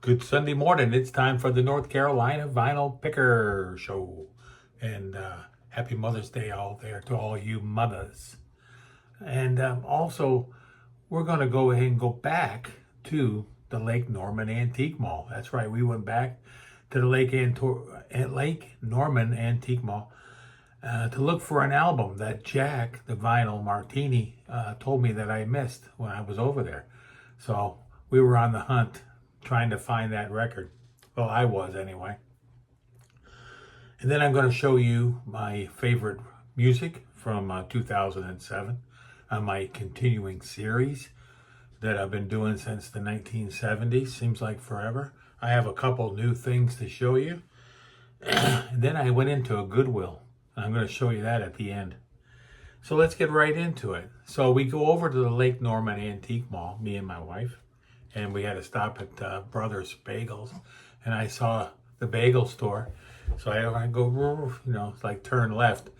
Good Sunday morning. It's time for the North Carolina Vinyl Picker Show. And happy Mother's Day all there to all you mothers. And also, we're going to go ahead and go back to the Lake Norman Antique Mall. That's right. We went back to the Lake Norman Antique Mall to look for an album that Jack, the vinyl Martini, told me that I missed when I was over there. So we were on the hunt trying to find that record. Well, I was anyway. And then I'm going to show you my favorite music from 2007 on my continuing series that I've been doing since the 1970s. Seems like forever. I have a couple new things to show you. And then I went into a Goodwill. I'm going to show you that at the end. So let's get right into it. So we go over to the Lake Norman Antique Mall, me and my wife. And we had to stop at Brothers Bagels, and I saw the bagel store. So I go, like turn left.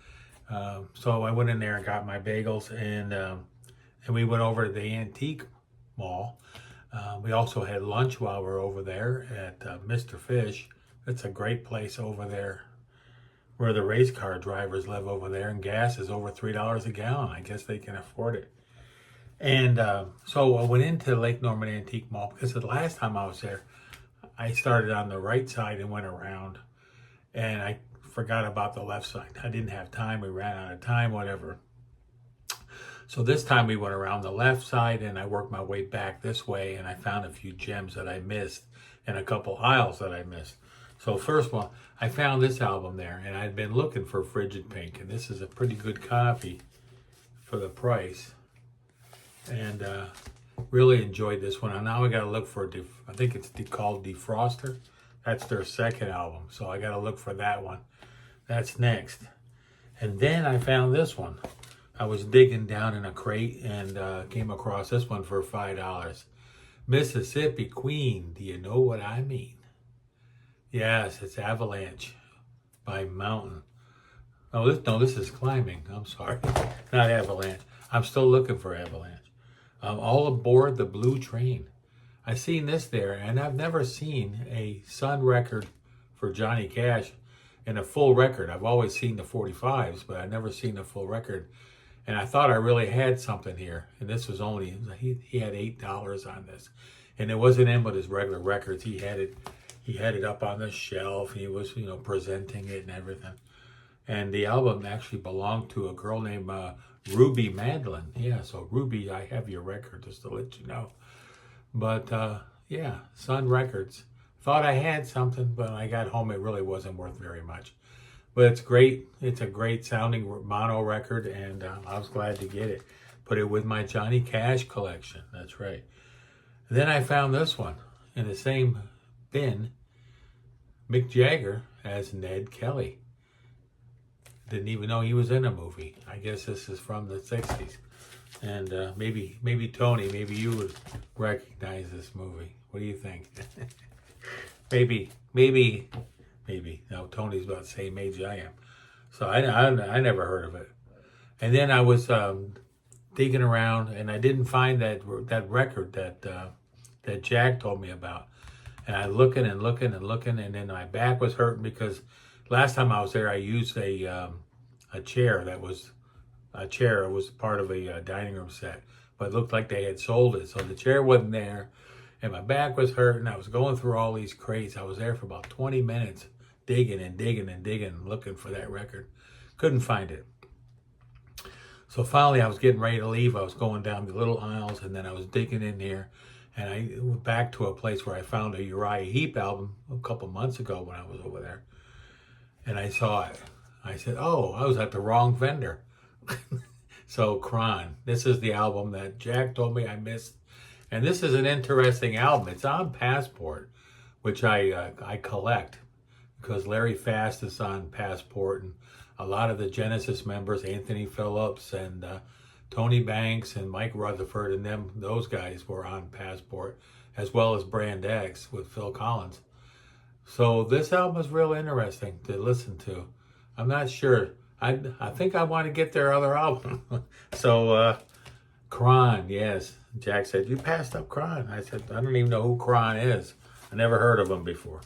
So I went in there and got my bagels, and we went over to the antique mall. We also had lunch while we were over there at Mr. Fish. It's a great place over there where the race car drivers live over there, and gas is over $3 a gallon. I guess they can afford it. And so I went into Lake Norman Antique Mall because the last time I was there, I started on the right side and went around, and I forgot about the left side. I didn't have time. We ran out of time, whatever. So this time we went around the left side, and I worked my way back this way, and I found a few gems that I missed and a couple aisles that I missed. So first one, I found this album there, and I'd been looking for Frigid Pink, and this is a pretty good copy for the price. And really enjoyed this one. And now I got to look for, I think it's called Defroster. That's their second album. So I got to look for that one. That's next. And then I found this one. I was digging down in a crate and came across this one for $5. Mississippi Queen, do you know what I mean? Yes, it's Avalanche by Mountain. Oh, this is Climbing. I'm sorry. Not Avalanche. I'm still looking for Avalanche. All Aboard the Blue Train. I seen this there, and I've never seen a Sun record for Johnny Cash in a full record. I've always seen the 45s, but I've never seen a full record. And I thought I really had something here. And this was only, he had $8 on this. And it wasn't in with his regular records. He had it up on the shelf. He was, presenting it and everything. And the album actually belonged to a girl named Ruby Madeline. Yeah, so Ruby, I have your record just to let you know. But yeah, Sun Records. Thought I had something, but when I got home, it really wasn't worth very much. But it's great. It's a great sounding mono record, and I was glad to get it. Put it with my Johnny Cash collection. That's right. Then I found this one in the same bin. Mick Jagger as Ned Kelly. Didn't even know he was in a movie. I guess this is from the 60s. And maybe Tony, maybe you would recognize this movie. What do you think? maybe. No, Tony's about the same age I am. So I never heard of it. And then I was digging around, and I didn't find that record that Jack told me about. And I looking, and then my back was hurting because last time I was there, I used a chair that was a chair. It was part of a dining room set, but it looked like they had sold it. So the chair wasn't there, and my back was hurting. I was going through all these crates. I was there for about 20 minutes, digging, looking for that record. Couldn't find it. So finally, I was getting ready to leave. I was going down the little aisles, and then I was digging in here. And I went back to a place where I found a Uriah Heep album a couple months ago when I was over there. And I saw it. I said, oh, I was at the wrong vendor. So Kron, this is the album that Jack told me I missed. And this is an interesting album. It's on Passport, which I collect because Larry Fast is on Passport. And a lot of the Genesis members, Anthony Phillips and Tony Banks and Mike Rutherford and those guys were on Passport, as well as Brand X with Phil Collins. So this album is real interesting to listen to. I'm not sure. I think I want to get their other album. So Kron, yes. Jack said, you passed up Kron. I said, I don't even know who Kron is. I never heard of them before.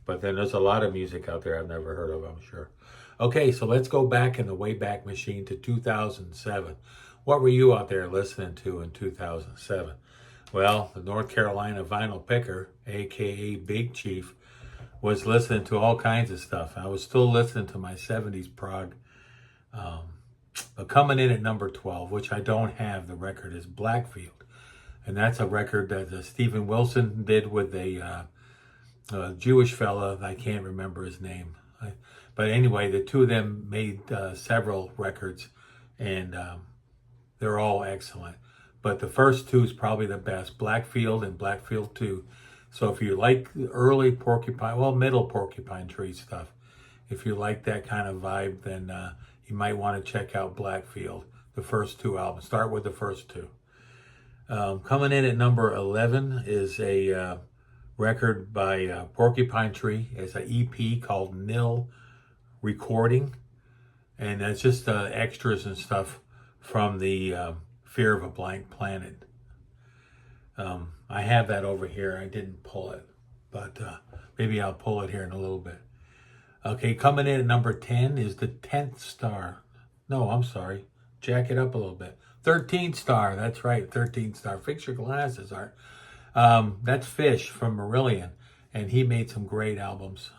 But then there's a lot of music out there I've never heard of, I'm sure. Okay, so let's go back in the Wayback Machine to 2007. What were you out there listening to in 2007? Well, the North Carolina vinyl picker, aka Big Chief, was listening to all kinds of stuff. I was still listening to my 70s prog. But coming in at number 12, which I don't have, the record is Blackfield. And that's a record that Stephen Wilson did with a Jewish fella. I can't remember his name. But anyway, the two of them made several records, and they're all excellent. But the first two is probably the best, Blackfield and Blackfield 2. So if you like early Porcupine, well, middle Porcupine Tree stuff, if you like that kind of vibe, then you might want to check out Blackfield, the first two albums. Start with the first two. Coming in at number 11 is a record by Porcupine Tree. It's an EP called Nil Recording. And it's just extras and stuff from the Fear of a Blank Planet. I have that over here. I didn't pull it, but maybe I'll pull it here in a little bit. Okay, coming in at number 10 is the 10th star. No, I'm sorry. Jack it up a little bit. 13th star. That's right, 13th star. Fix your glasses, Art. That's Fish from Marillion, and he made some great albums,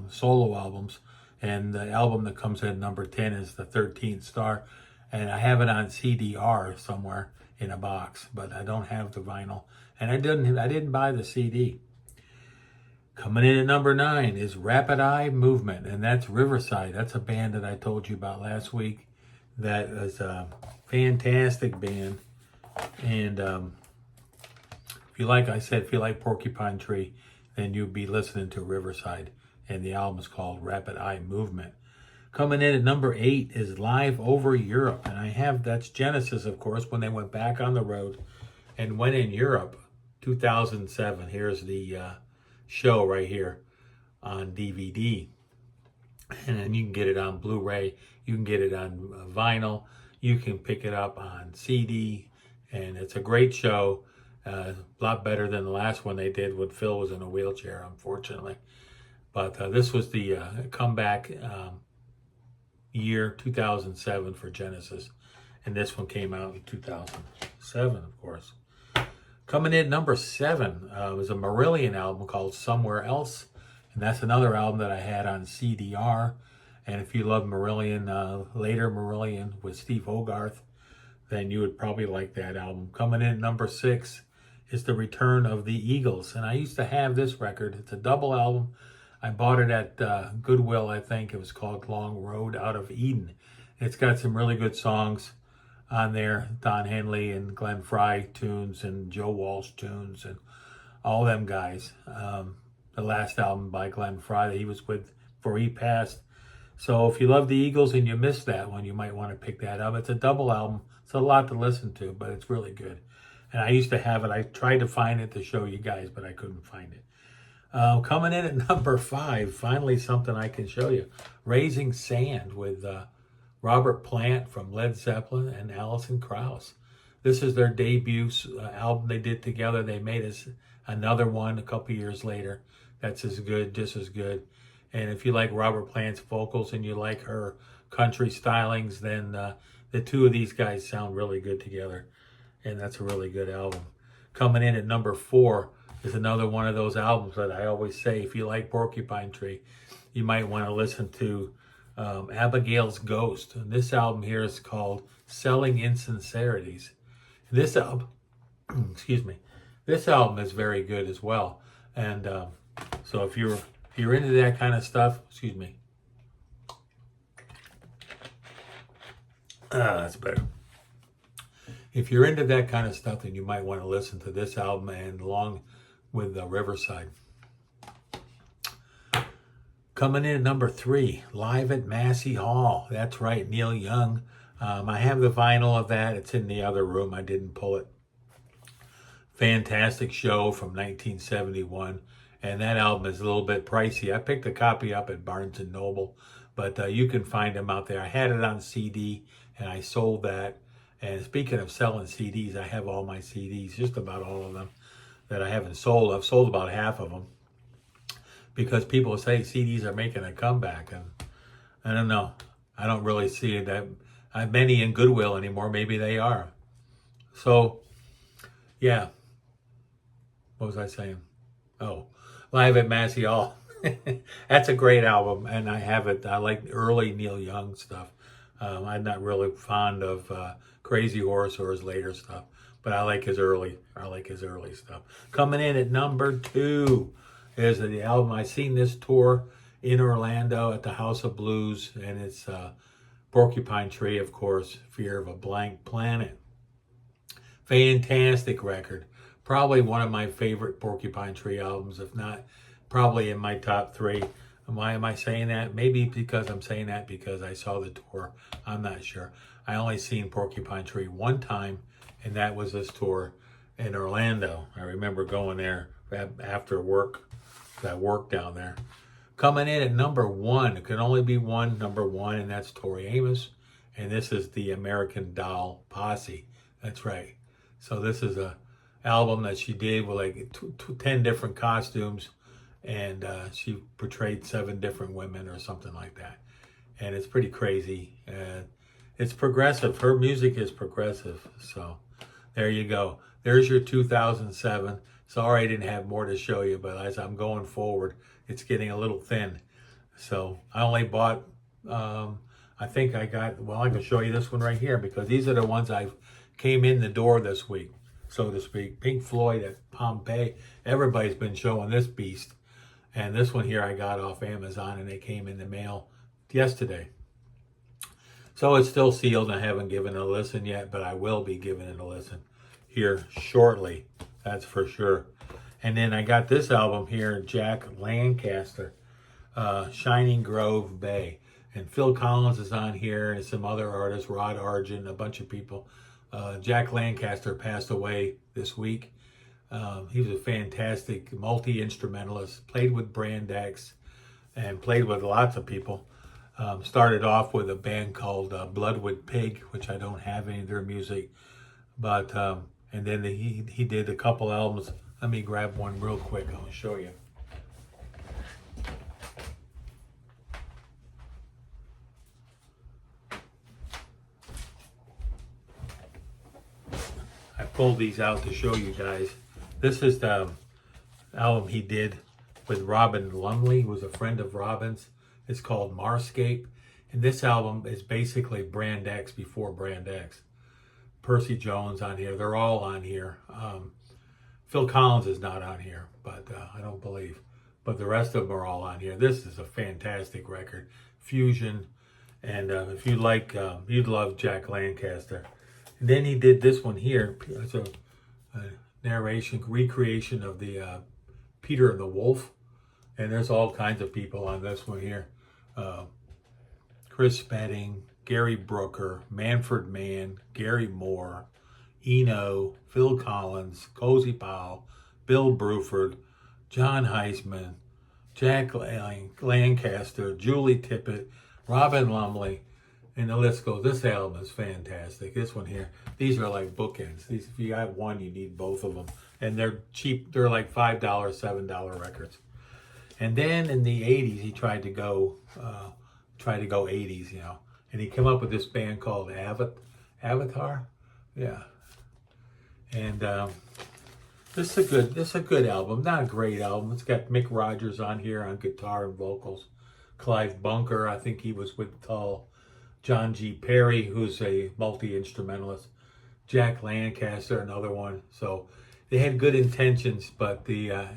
solo albums. And the album that comes in at number 10 is the 13th star. And I have it on CDR somewhere in a box, but I don't have the vinyl. And I didn't buy the CD. Coming in at number 9 is Rapid Eye Movement, and that's Riverside. That's a band that I told you about last week. That is a fantastic band. And if you like Porcupine Tree, then you'll be listening to Riverside. And the album is called Rapid Eye Movement. Coming in at number 8 is Live Over Europe. And that's Genesis, of course, when they went back on the road and went in Europe, 2007. Here's the show right here on DVD. And then you can get it on Blu-ray. You can get it on vinyl. You can pick it up on CD. And it's a great show. A lot better than the last one they did when Phil was in a wheelchair, unfortunately. But this was the comeback year 2007 for Genesis. And this one came out in 2007, of course. Coming in number 7 was a Marillion album called Somewhere Else. And that's another album that I had on CDR. And if you love Marillion, later Marillion with Steve Hogarth, then you would probably like that album. Coming in at number 6 is The Return of the Eagles. And I used to have this record. It's a double album. I bought it at Goodwill, I think. It was called Long Road Out of Eden. It's got some really good songs on there. Don Henley and Glenn Frey tunes and Joe Walsh tunes and all them guys. The last album by Glenn Frey that he was with before he passed. So if you love the Eagles and you missed that one, you might want to pick that up. It's a double album. It's a lot to listen to, but it's really good. And I used to have it. I tried to find it to show you guys, but I couldn't find it. Coming in at number 5, finally something I can show you. Raising Sand with Robert Plant from Led Zeppelin and Alison Krauss. This is their debut album they did together. They made another one a couple years later that's as good, just as good. And if you like Robert Plant's vocals and you like her country stylings, then the two of these guys sound really good together. And that's a really good album. Coming in at number 4 is another one of those albums that I always say, if you like Porcupine Tree, you might want to listen to Abigail's Ghost. And this album here is called Selling Insincerities. This album, excuse me, this album is very good as well. And so if you're into that kind of stuff, excuse me. That's better. If you're into that kind of stuff, then you might want to listen to this album and along with Riverside. Coming in at number 3, Live at Massey Hall. That's right, Neil Young. I have the vinyl of that. It's in the other room. I didn't pull it. Fantastic show from 1971. And that album is a little bit pricey. I picked a copy up at Barnes & Noble, but you can find them out there. I had it on CD, and I sold that. And speaking of selling CDs, I have all my CDs, just about all of them, that I haven't sold. I've sold about half of them. because people say CDs are making a comeback, and I don't know. I don't really see that many in Goodwill anymore. Maybe they are. So, yeah. What was I saying? Oh, Live at Massey Hall. That's a great album, and I have it. I like early Neil Young stuff. I'm not really fond of Crazy Horse or his later stuff, but I like his early. Stuff. Coming in at number 2 is the album. I seen this tour in Orlando at the House of Blues, and it's Porcupine Tree, of course. Fear of a Blank Planet. Fantastic record. Probably one of my favorite Porcupine Tree albums, if not probably in my top 3. And why am I saying that? Maybe because I'm saying that because I saw the tour. I'm not sure. I only seen Porcupine Tree one time, and that was this tour in Orlando. I remember going there after work. I worked down there. Coming in at number 1, it can only be one number 1, and that's Tori Amos. And this is the American Doll Posse. That's right. So this is a album that she did with like 10 different costumes, and she portrayed 7 different women or something like that. And it's pretty crazy. It's progressive. Her music is progressive. So there you go. There's your 2007. Sorry I didn't have more to show you, but as I'm going forward, it's getting a little thin. So I only bought, I think I got, well, I can show you this one right here, because these are the ones I came in the door this week, so to speak. Pink Floyd at Pompeii. Everybody's been showing this beast. And this one here I got off Amazon, and it came in the mail yesterday. So it's still sealed. I haven't given it a listen yet, but I will be giving it a listen here shortly. That's for sure. And then I got this album here, Jack Lancaster, Shining Grove Bay. And Phil Collins is on here, and some other artists, Rod Argent, a bunch of people. Jack Lancaster passed away this week. He was a fantastic multi-instrumentalist, played with Brand X, and played with lots of people. Started off with a band called Bloodwood Pig, which I don't have any of their music. But, and then he did a couple albums. Let me grab one real quick. I'll show you. I pulled these out to show you guys. This is the album he did with Robin Lumley, who was a friend of Robin's. It's called Marscape. And this album is basically Brand X before Brand X. Percy Jones on here. They're all on here. Phil Collins is not on here, but I don't believe. But the rest of them are all on here. This is a fantastic record. Fusion. And if you like, you'd love Jack Lancaster. And then he did this one here. It's a narration, recreation of the Peter and the Wolf. And there's all kinds of people on this one here. Chris Spedding, Gary Brooker, Manfred Mann, Gary Moore, Eno, Phil Collins, Cozy Powell, Bill Bruford, John Heisman, Jack Lancaster, Julie Tippett, Robin Lumley, and the list goes. This album is fantastic. This one here, these are like bookends. These, if you got one, you need both of them. And they're cheap. They're like $5, $7 records. And then in the 80s, he tried to go 80s, you know. And he came up with this band called Avatar. Yeah. And this is a good album. Not a great album. It's got Mick Rogers on here on guitar and vocals. Clive Bunker, I think he was with John G. Perry, who's a multi-instrumentalist. Jack Lancaster, another one. So they had good intentions, but the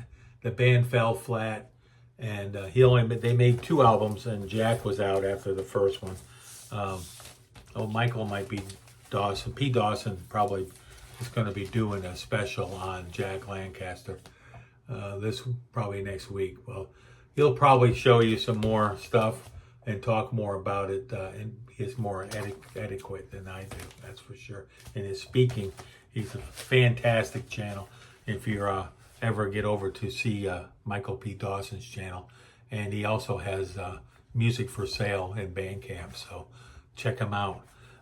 band fell flat. And they made 2 albums, and Jack was out after the first one. Michael might be Dawson. P. Dawson probably is going to be doing a special on Jack Lancaster this probably next week. Well, he'll probably show you some more stuff and talk more about it. And he's more adequate than I do, that's for sure. In his speaking, he's a fantastic channel. If you're ever get over to see Michael P. Dawson's channel. And he also has music for sale in Bandcamp, so check him out.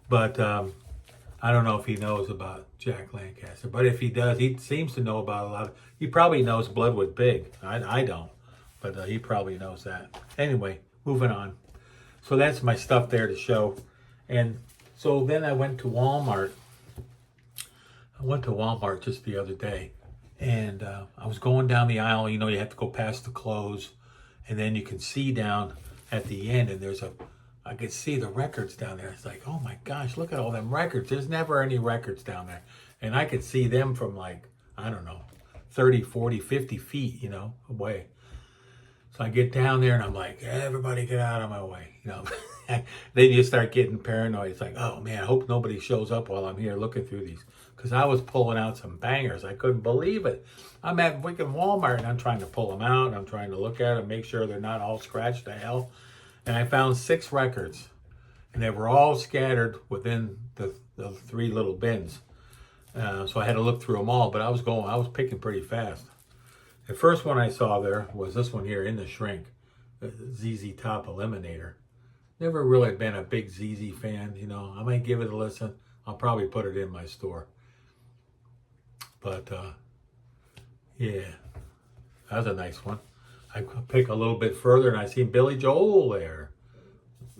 But I don't know if he knows about Jack Lancaster, but if he does, he seems to know about a lot of, he probably knows Bloodwood Pig. I don't, but he probably knows that. Anyway, moving on. So that's my stuff there to show. And so then I went to Walmart. I went to Walmart just the other day, and I was going down the aisle. You know, you have to go past the clothes, and then you can see down at the end, and I could see the records down there. It's like, oh my gosh, look at all them records. There's never any records down there. And I could see them from like, I don't know, 30, 40, 50 feet, you know, away. So I get down there and I'm like, everybody get out of my way, you know. Then you start getting paranoid. It's like, oh man, I hope nobody shows up while I'm here looking through these. Because I was pulling out some bangers. I couldn't believe it. I'm at freaking Walmart and I'm trying to pull them out. And I'm trying to look at them, make sure they're not all scratched to hell. And I found 6 records. And they were all scattered within the 3 little bins. So I had to look through them all. But I was picking pretty fast. The first one I saw there was this one here, In the Shrink, the ZZ Top Eliminator. Never really been a big ZZ fan, you know. I might give it a listen. I'll probably put it in my store. But, yeah, that was a nice one. I pick a little bit further and I see Billy Joel there.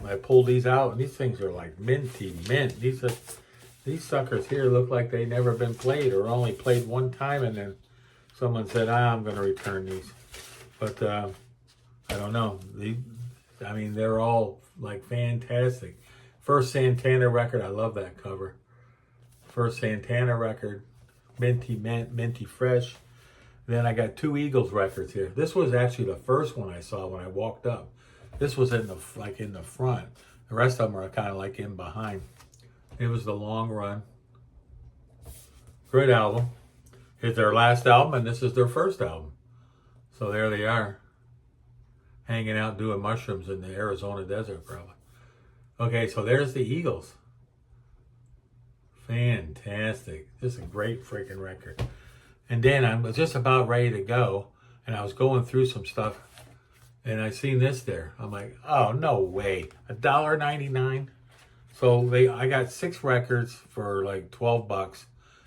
I pulled these out and these things are like minty mint. These suckers here look like they never been played or only played one time, and then someone said, I'm going to return these. But I don't know. They're all like fantastic. First Santana record, I love that cover. First Santana record, minty mint, minty fresh. Then I got 2 Eagles records here. This was actually the first one I saw when I walked up. This was in the front. The rest of them are kind of like in behind. It was The Long Run. Great album. It's their last album, and this is their first album. So there they are, hanging out doing mushrooms in the Arizona desert, probably. Okay, so there's the Eagles. Fantastic. This is a great freaking record. And then I was just about ready to go, and I was going through some stuff, and I seen this there. I'm like, oh, no way. $1.99? So I got 6 records for like $12.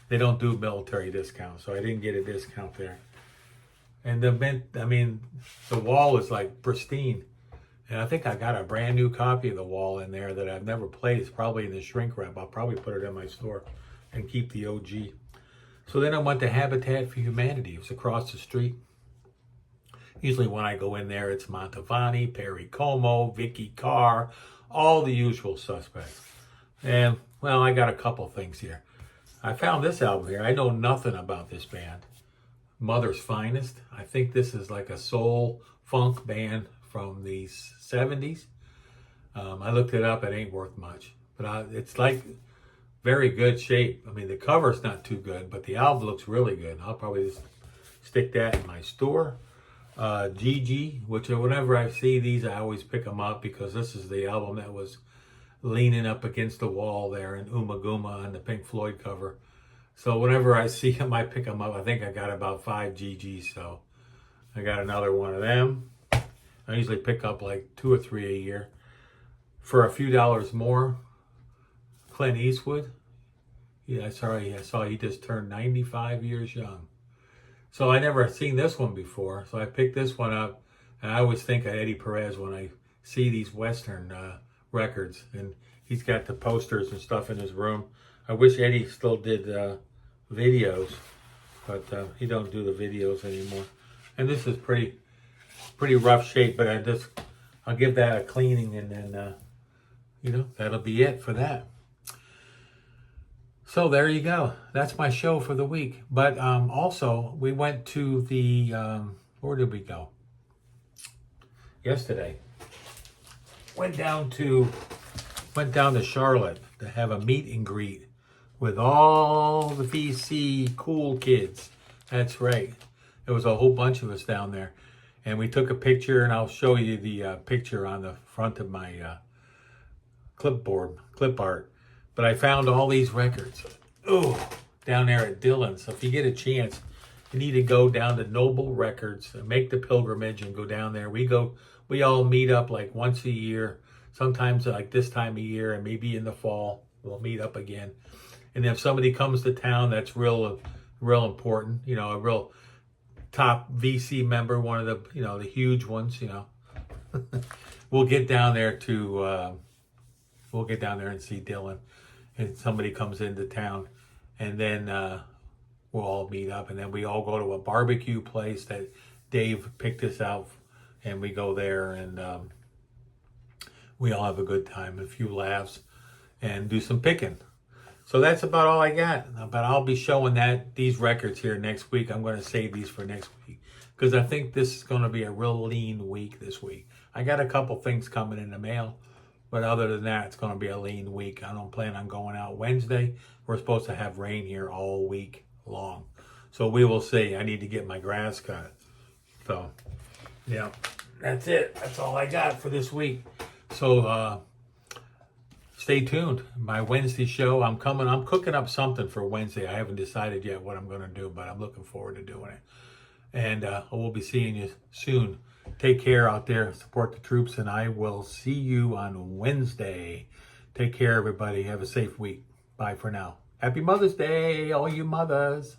They don't do military discounts, so I didn't get a discount there. And the wall is like pristine. And I think I got a brand new copy of The Wall in there that I've never played. It's probably in the shrink wrap. I'll probably put it in my store and keep the OG. So then I went to Habitat for Humanity. It was across the street. Usually when I go in there, it's Montavani, Perry Como, Vicky Carr, all the usual suspects. And, well, I got a couple things here. I found this album here. I know nothing about this band. Mother's Finest. I think this is like a soul funk band from the 70s. I looked it up. It ain't worth much. But it's like very good shape. I mean, the cover's not too good, but the album looks really good. I'll probably just stick that in my store. Gigi, which whenever I see these, I always pick them up because this is the album that was leaning up against the wall there in Uma Guma on the Pink Floyd cover. So whenever I see them, I pick them up. I think I got about 5 GGs, so I got another one of them. I usually pick up like 2 or 3 a year. For a few dollars more, Clint Eastwood. Yeah, I saw he just turned 95 years young. So I never seen this one before, so I picked this one up. And I always think of Eddie Perez when I see these Western records, and he's got the posters and stuff in his room. I wish Eddie still did videos, but he don't do the videos anymore. And this is pretty rough shape, but I'll give that a cleaning, and then that'll be it for that. So there you go. That's my show for the week. But also we went to the where did we go? Yesterday. Went down to Charlotte to have a meet and greet with all the VC cool kids. That's right. There was a whole bunch of us down there. And we took a picture, and I'll show you the picture on the front of my clip art. But I found all these records. Down there at Dillon's. So if you get a chance, you need to go down to Noble Records and make the pilgrimage and go down there. We all meet up like once a year, sometimes like this time of year, and maybe in the fall we'll meet up again. And if somebody comes to town that's real important, a real top VC member, one of the, the huge ones, we'll get down there and see Dylan, and somebody comes into town, and then we'll all meet up, and then we all go to a barbecue place that Dave picked us out, and we go there, and we all have a good time, a few laughs, and do some picking. So that's about all I got. But I'll be showing these records here next week. I'm going to save these for next week because I think this is going to be a real lean week this week. I got a couple things coming in the mail, but other than that, it's going to be a lean week. I don't plan on going out Wednesday. We're supposed to have rain here all week long. So we will see. I need to get my grass cut. So, yeah, that's it. That's all I got for this week. So, stay tuned. My Wednesday show, I'm cooking up something for Wednesday. I haven't decided yet what I'm going to do, but I'm looking forward to doing it. And we'll be seeing you soon. Take care out there. Support the troops, and I will see you on Wednesday. Take care, everybody. Have a safe week. Bye for now. Happy Mother's Day, all you mothers.